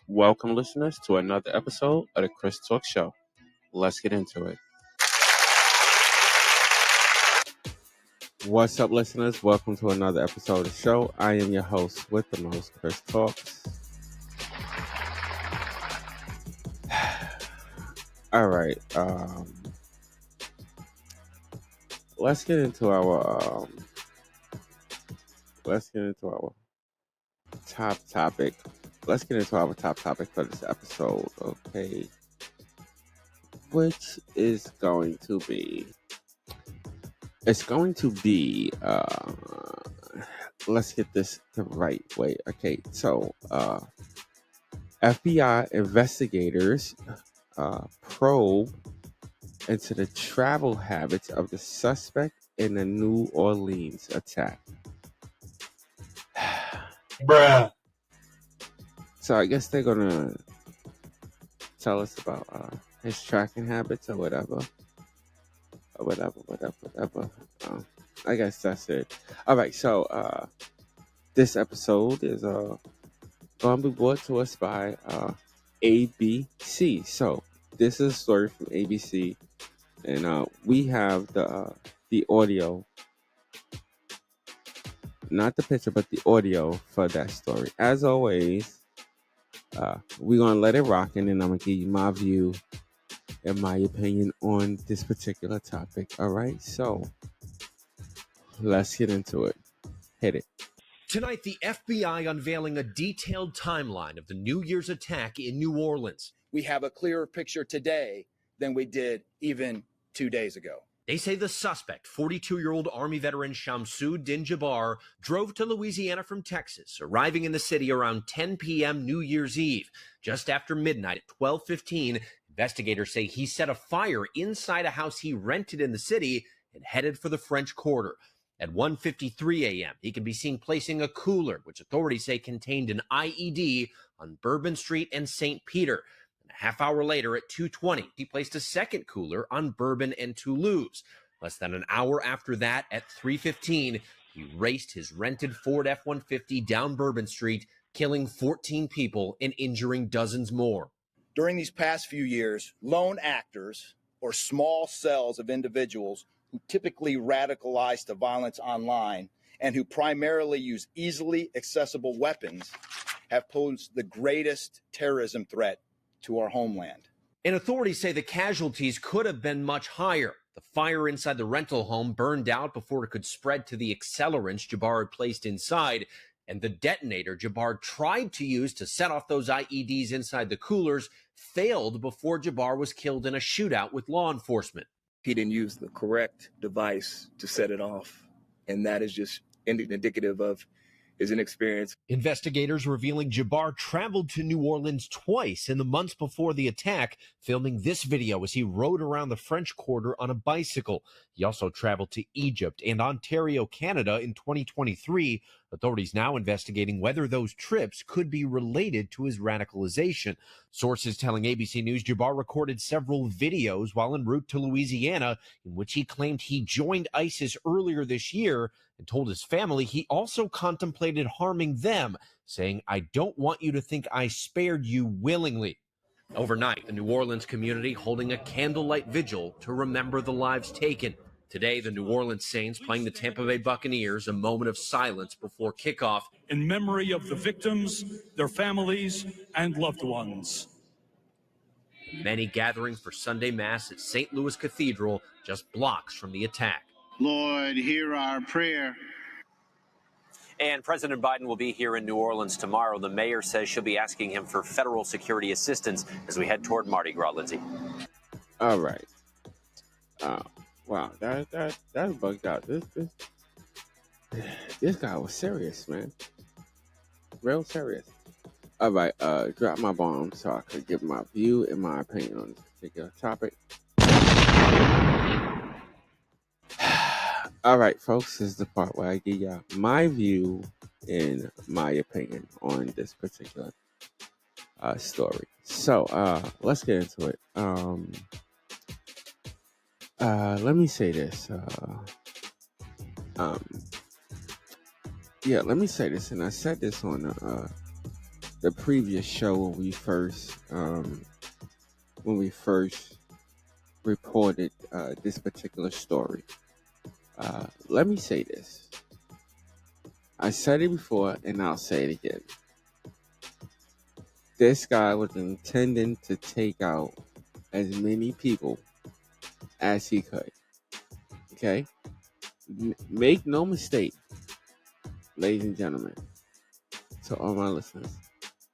Welcome, listeners, to another episode of the Chris Talk Show. Let's get into it. What's up, listeners? Welcome to another episode of the show. I am your host with the most, Chris Talks. All right. Let's get into our top topic. Let's get into our top topic for this episode, okay? Which is going to be let's get this the right way. Okay, so FBI investigators probe into the travel habits of the suspect in the New Orleans attack. Bruh. So I guess they're gonna tell us about his tracking habits or whatever. I guess that's it. All right, so this episode is going to be brought to us by ABC. So this is a story from ABC, and we have the audio, not the picture, but the audio for that story. As always, we're going to let it rock, and then I'm going to give you my view and my opinion on this particular topic. All right, so let's get into it. Hit it. Tonight, the FBI unveiling a detailed timeline of the New Year's attack in New Orleans. We have a clearer picture today than we did even 2 days ago. They say the suspect, 42-year-old Army veteran Shamsud Din Jabbar, drove to Louisiana from Texas, arriving in the city around 10 p.m. New Year's Eve. Just after midnight at 12:15, investigators say he set a fire inside a house he rented in the city and headed for the French Quarter. At 1:53 a.m., he can be seen placing a cooler, which authorities say contained an IED, on Bourbon Street and St. Peter. And a half hour later, at 2:20, he placed a second cooler on Bourbon and Toulouse. Less than an hour after that, at 3:15, he raced his rented Ford F-150 down Bourbon Street, killing 14 people and injuring dozens more. During these past few years, lone actors or small cells of individuals who typically radicalize to violence online and who primarily use easily accessible weapons have posed the greatest terrorism threat to our homeland. And authorities say the casualties could have been much higher. The fire inside the rental home burned out before it could spread to the accelerants Jabbar had placed inside, and the detonator Jabbar tried to use to set off those IEDs inside the coolers failed before Jabbar was killed in a shootout with law enforcement. He didn't use the correct device to set it off, and that is just indicative of his inexperience. Investigators revealing Jabbar traveled to New Orleans twice in the months before the attack, filming this video as he rode around the French Quarter on a bicycle. He also traveled to Egypt and Ontario, Canada in 2023. Authorities now investigating whether those trips could be related to his radicalization. Sources telling ABC News Jabbar recorded several videos while en route to Louisiana in which he claimed he joined ISIS earlier this year and told his family he also contemplated harming them, saying, "I don't want you to think I spared you willingly." Overnight, the New Orleans community holding a candlelight vigil to remember the lives taken. Today, the New Orleans Saints playing the Tampa Bay Buccaneers a moment of silence before kickoff. In memory of the victims, their families, and loved ones. Many gathering for Sunday Mass at St. Louis Cathedral, just blocks from the attack. Lord, hear our prayer. And President Biden will be here in New Orleans tomorrow. The mayor says she'll be asking him for federal security assistance as we head toward Mardi Gras, Lindsay. All right. Wow, that bugged out. This guy was serious, man. Real serious. All right, drop my bomb so I could give my view and my opinion on this particular topic. All right, folks, this is the part where I give y'all my view and my opinion on this particular story. So, let's get into it. Let me say this. Let me say this, and I said this on the previous show when we first reported this particular story. Let me say this. I said it before and I'll say it again. This guy was intending to take out as many people as he could. Okay? Make no mistake, ladies and gentlemen, to all my listeners.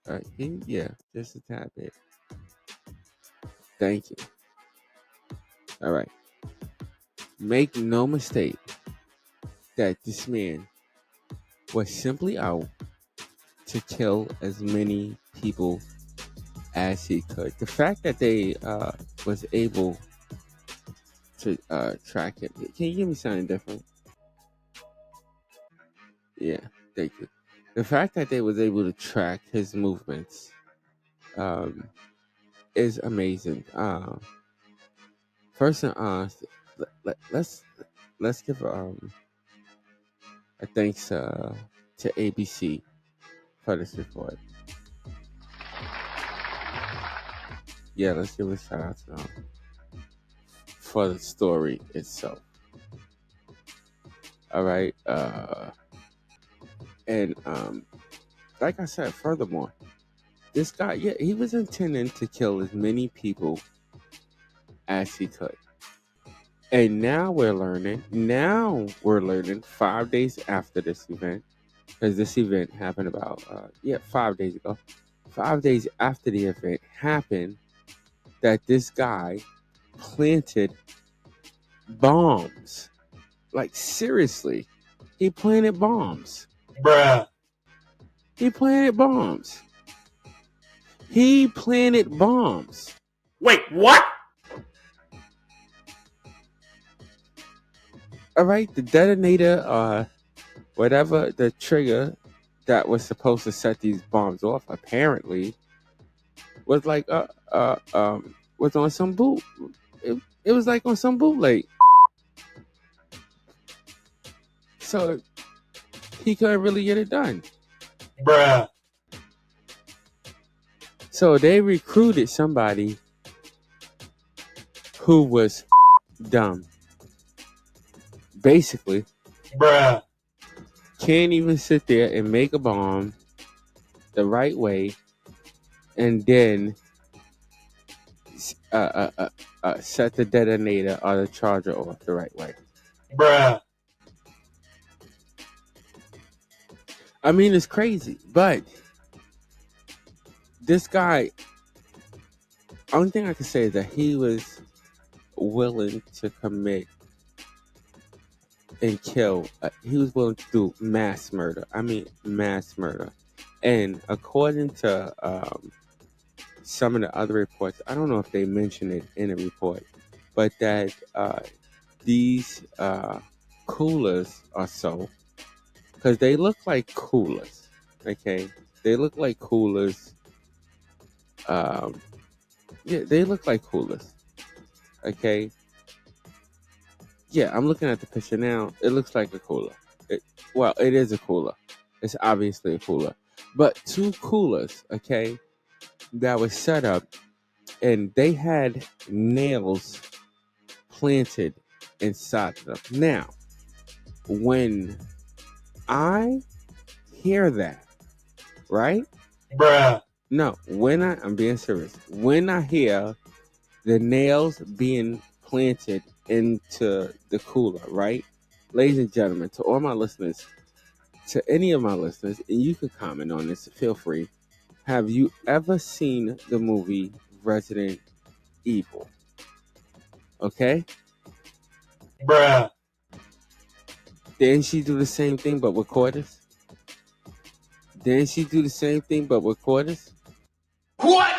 All right, yeah, just a tad bit. Thank you. All right. Make no mistake that this man was simply out to kill as many people as he could. The fact that they was able to track him. Can you give me something different? Yeah, thank you. The fact that they was able to track his movements is amazing. First and let's give a thanks to ABC for this report. Yeah, let's give a shout out to them for the story itself. All right, and like I said, furthermore, this guy, yeah, he was intending to kill as many people as he could. And now we're learning 5 days after this event, because this event happened about 5 days ago. 5 days after the event happened, that this guy planted bombs. Like, seriously, he planted bombs. Bruh. He planted bombs. He planted bombs. Wait, what? All right, the detonator, whatever the trigger that was supposed to set these bombs off, apparently, was like was on some boot. It was like on some bootleg. So he couldn't really get it done. Bruh. So they recruited somebody who was dumb. Basically, Bruh. can't even sit there and make a bomb the right way and then set the detonator or the charger off the right way. Bruh. I mean, it's crazy, but this guy, only thing I can say is that he was willing to commit and kill. He was willing to do mass murder. I mean, mass murder. And according to some of the other reports, I don't know if they mention it in a report, but that these coolers are so, because they look like coolers, okay? They look like coolers. Yeah, they look like coolers, okay? Yeah, I'm looking at the picture now. It looks like a cooler. It is a cooler. It's obviously a cooler. But two coolers, okay, that was set up, and they had nails planted inside of them. Now, when I hear that, right? Bruh. No, I'm being serious. When I hear the nails being planted into the cooler, right? Ladies and gentlemen, to all my listeners, to any of my listeners, and you can comment on this, feel free. Have you ever seen the movie Resident Evil? Okay? Bruh. Didn't she do the same thing but with quarters? Didn't she do the same thing but with quarters? What?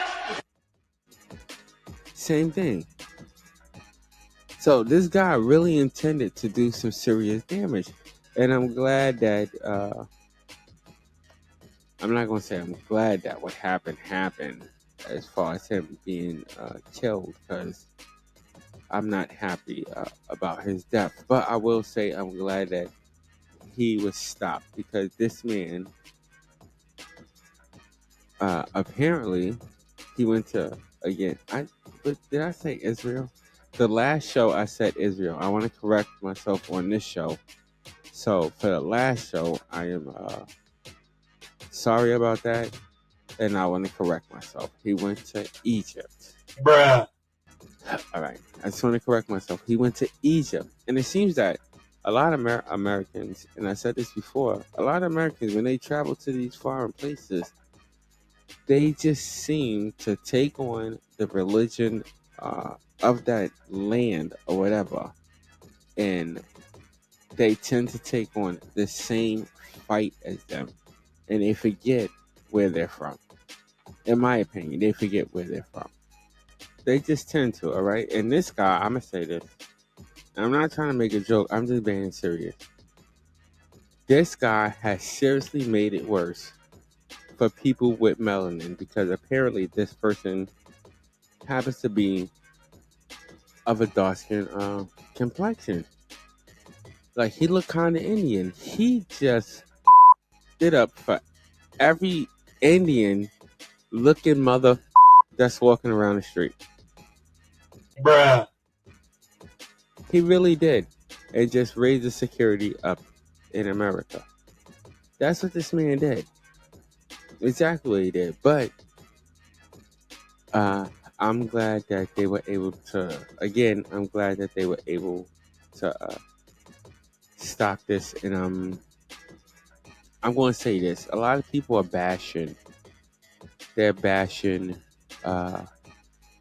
Same thing. So this guy really intended to do some serious damage. And I'm glad that, I'm not going to say I'm glad that what happened as far as him being killed, because I'm not happy about his death. But I will say I'm glad that he was stopped, because this man apparently he went to, again, but did I say Israel? The last show I said Israel. I want to correct myself on this show. So for the last show, I am sorry about that, and I want to correct myself. He went to Egypt. Bruh. All right, I just want to correct myself. He went to Egypt, and it seems that a lot of Americans, and I said this before, a lot of Americans when they travel to these foreign places, they just seem to take on the religion of that land or whatever, and they tend to take on the same fight as them, and they forget where they're from. In my opinion, they forget where they're from. They just tend to, all right? And this guy, I'm going to say this. I'm not trying to make a joke. I'm just being serious. This guy has seriously made it worse for people with melanin because apparently this person happens to be of a dark skin complexion. Like, he looked kind of Indian. He just did up for every Indian looking mother that's walking around the street. Bruh. He really did. And just raised the security up in America. That's what this man did. Exactly what he did. But I'm glad that they were able to, again, I'm glad that they were able to stop this. And I'm going to say this. A lot of people are bashing. They're bashing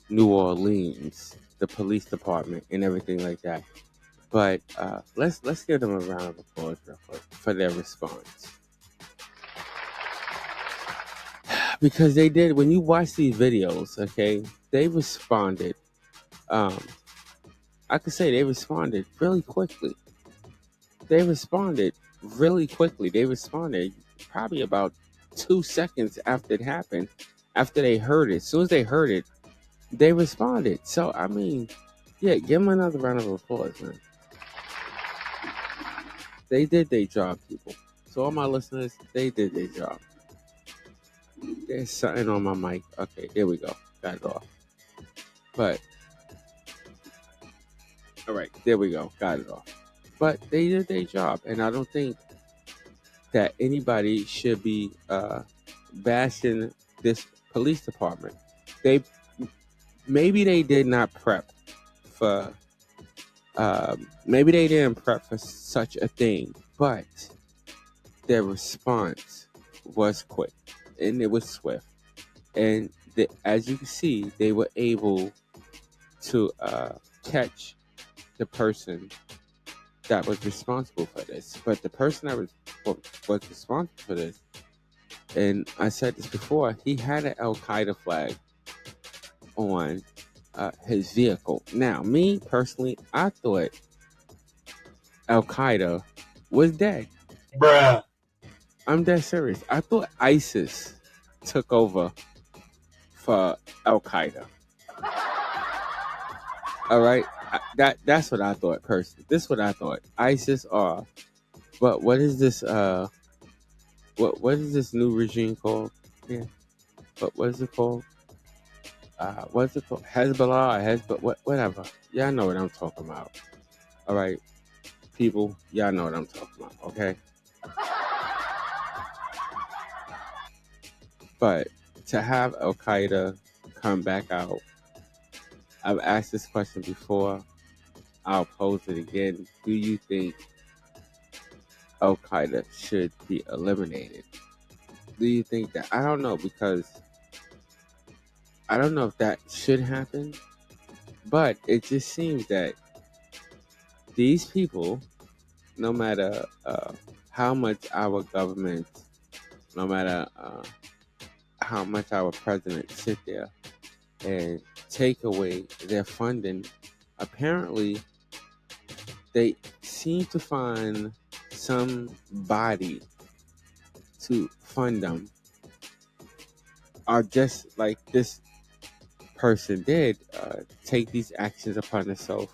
New Orleans, the police department, and everything like that. But let's give them a round of applause real quick for their response. Because they did, when you watch these videos, okay, they responded. I could say they responded really quickly. They responded really quickly. They responded probably about 2 seconds after it happened, after they heard it. As soon as they heard it, they responded. So, I mean, yeah, give them another round of applause, man. They did their job, people. So, all my listeners, they did their job. There's something on my mic. Okay, there we go. Got it off. But, all right, there we go. Got it off. But they did their job. And I don't think that anybody should be bashing this police department. Maybe they did not prep for, maybe they didn't prep for such a thing, but their response was quick and it was swift. And as you can see, they were able to catch the person that was responsible for this. But the person that was responsible for this, and I said this before, he had an Al Qaeda flag on his vehicle. Now, me personally, I thought Al Qaeda was dead. Bruh. I'm dead serious. I thought ISIS took over for Al Qaeda. All right, that's what I thought personally. This is what I thought. ISIS are, but what is this? What is this new regime called? Yeah, but what is it called? What's it called? Hezbollah, whatever. Y'all know what I'm talking about. All right, people, y'all know what I'm talking about. Okay. But to have Al Qaeda come back out, I've asked this question before. I'll pose it again. Do you think Al Qaeda should be eliminated? Do you think that? I don't know, because I don't know if that should happen, but it just seems that these people, no matter how much our government, no matter how much our president sit there and take away their funding, apparently they seem to find somebody to fund them, or just like this person did, take these actions upon themselves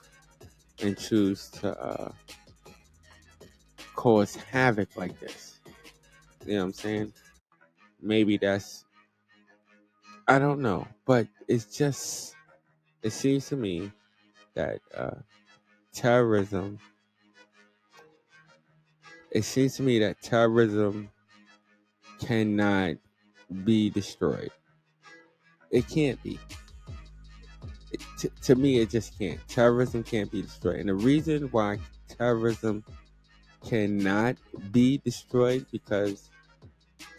and choose to cause havoc like this. You know what I'm saying? Maybe that's I don't know, but it seems to me that terrorism. It seems to me that terrorism cannot be destroyed. It can't be. To me, it just can't. Terrorism can't be destroyed, and the reason why terrorism cannot be destroyed because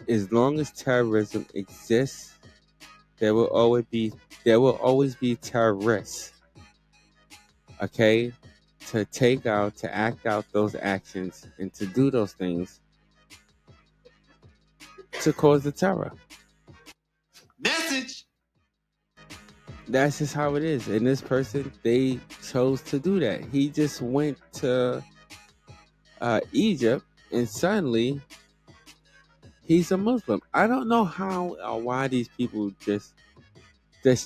as long as terrorism exists, there will always be terrorists. Okay, to act out those actions and to do those things to cause the terror. Message. That's just how it is. And this person, they chose to do that. He just went to Egypt, and suddenly he's a Muslim. I don't know how or why these people just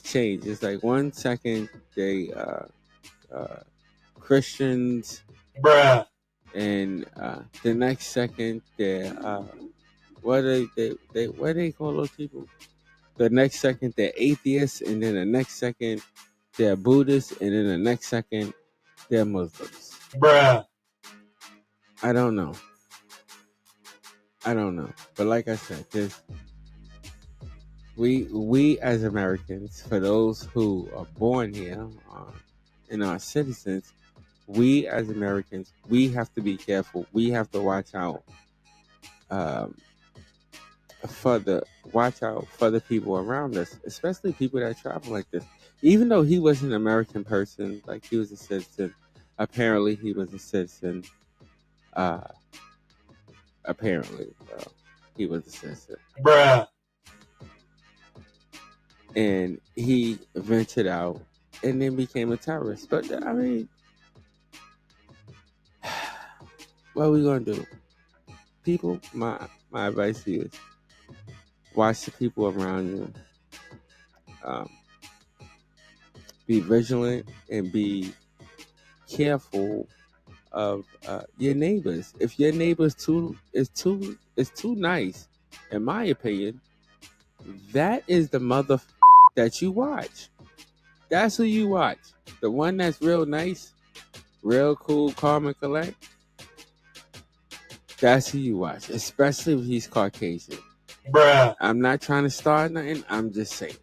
change. It's like 1 second they Christians, bruh, and the next second they're what do they call those people? The next second they're atheists, and then the next second they're Buddhists, and then the next second they're Muslims. bruh, I don't know. But like I said, we as Americans, for those who are born here and are citizens, we as Americans, we have to be careful. We have to watch out for the people around us, especially people that travel like this. Even though he was an American person, like he was a citizen, apparently he was a citizen. Apparently, he was a citizen, bruh, and he ventured out and then became a terrorist. But I mean, what are we gonna do? People, my advice to you is watch the people around you. Be vigilant and be careful of your neighbors. If your neighbor's too nice, in my opinion, that is the mother that you watch. That's who you watch. The one that's real nice, real cool, calm and collect. That's who you watch, especially if he's Caucasian. bruh, I'm not trying to start nothing. I'm just saying.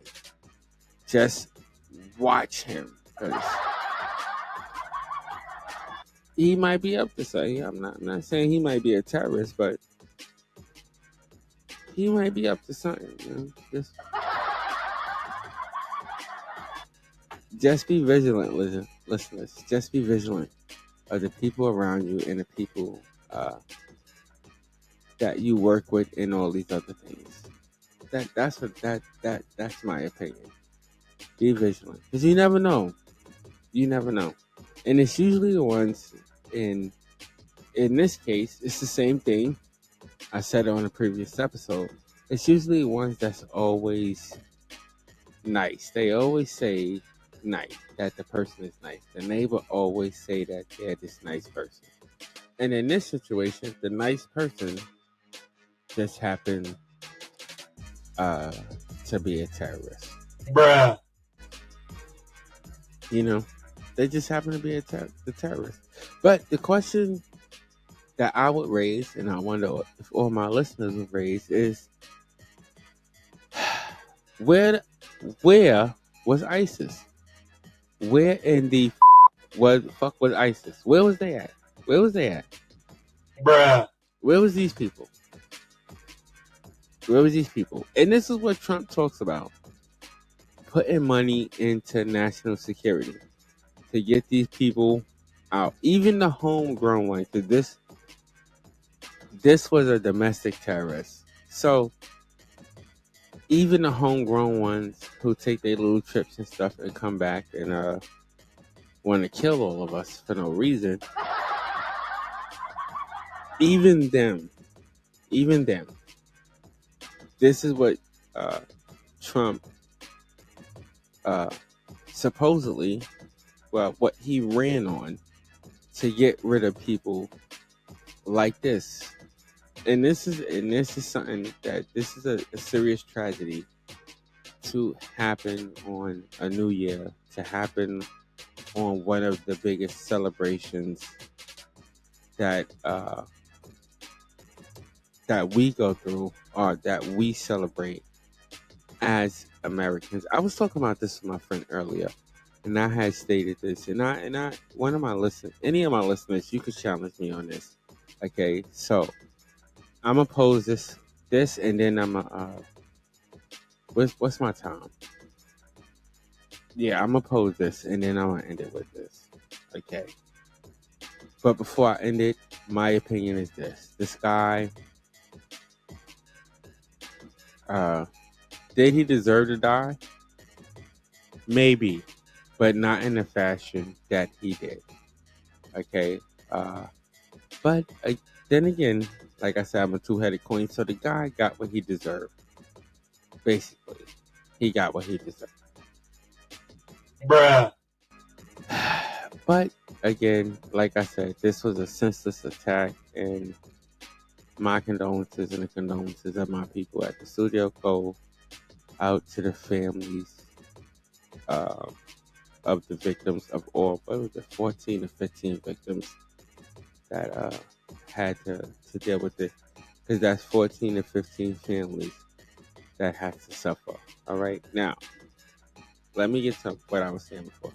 Just watch him. 'Cause he might be up to something. I'm not saying he might be a terrorist, but he might be up to something. You know? Just be vigilant, listeners. Just be vigilant of the people around you and the people that you work with and all these other things. That's my opinion. Be vigilant, because you never know. You never know, and it's usually the ones in this case. It's the same thing I said on a previous episode. It's usually ones that's always nice. They always say nice, that the person is nice. The neighbor always say that they're this nice person. And in this situation, the nice person just happened to be a terrorist. bruh, You know, they just happen to be the terrorist. But the question that I would raise, and I wonder if all my listeners would raise, is where was ISIS? Where in the fuck was ISIS? Where was they at? Where was they at? bruh, Where was these people? Where was these people? And this is what Trump talks about. Putting money into national security to get these people out. Even the homegrown ones. Because this was a domestic terrorist. So even the homegrown ones who take their little trips and stuff and come back and want to kill all of us for no reason. Even them. This is what Trump supposedly, well, what he ran on to get rid of people like this. And this is something that this is a serious tragedy to happen on a new year, to happen on one of the biggest celebrations that that we go through or that we celebrate as Americans. I was talking about this with my friend earlier, and I had stated this, and I one of my any of my listeners, you could challenge me on this. Okay, so I'm gonna pose this, and then I'm gonna what's my time? Yeah, I'm gonna pose this, and then I'm gonna end it with this. Okay, but before I end it, my opinion is this: this guy, did he deserve to die? Maybe, but not in the fashion that he did. Okay, but then again, like I said, I'm a two-headed coin, so the guy got what he deserved. Basically, he got what he deserved. Bruh. But again, like I said, this was a senseless attack, and my condolences and the condolences of my people at the studio go out to the families uh, of the victims of all, what was it, 14 or 15 victims that had to deal with this. Because that's 14 to 15 families that have to suffer. All right. Now, let me get to what I was saying before.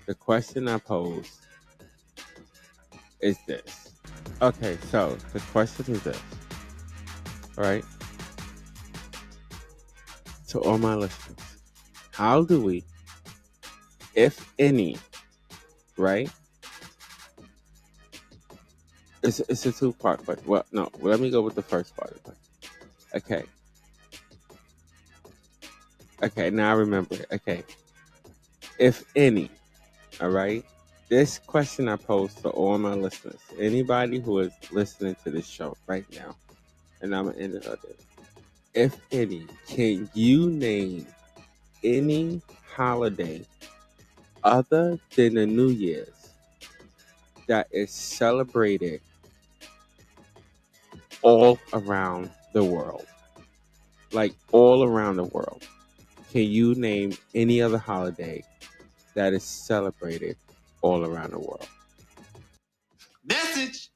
The question I posed is this. Okay, so the question is this. All right. To all my listeners, how do we, if any, right? It's a two-part question. Well, no, let me go with the first part of it. Okay. Okay, now I remember it. Okay. If any, all right? This question I pose to all my listeners, anybody who is listening to this show right now, and I'm going to end it on this. If any, can you name any holiday other than the New Year's that is celebrated all around the world? Like all around the world. Can you name any other holiday that is celebrated all around the world? Message.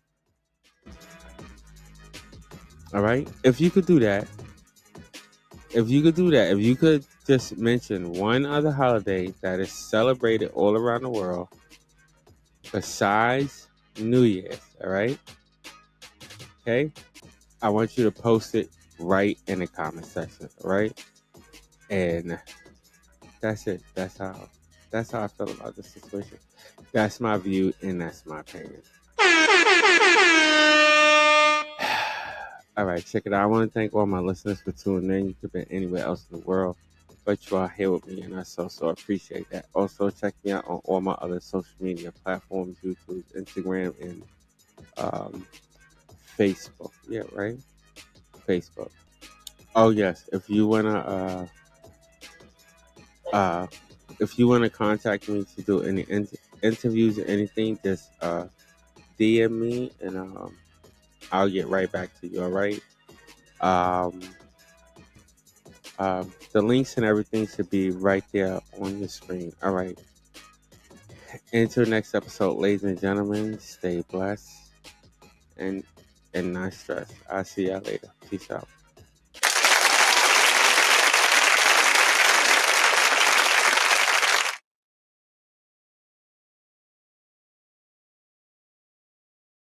All right? If you could do that, if you could just mention one other holiday that is celebrated all around the world besides New Year's, all right? Okay? I want you to post it right in the comment section, all right? And that's it. That's how I feel about this situation. That's my view and that's my opinion. All right, check it out. I want to thank all my listeners for tuning in. You could be anywhere else in the world, but you are here with me, and I so appreciate that. Also, check me out on all my other social media platforms: YouTube, Instagram, and Facebook. Yeah, right. Facebook. Oh yes, if you wanna contact me to do any interviews or anything, just DM me and I'll get right back to you. All right. Um, the links and everything should be right there on your screen. All right. Until next episode, ladies and gentlemen, stay blessed and not stressed. I'll see y'all later. Peace out.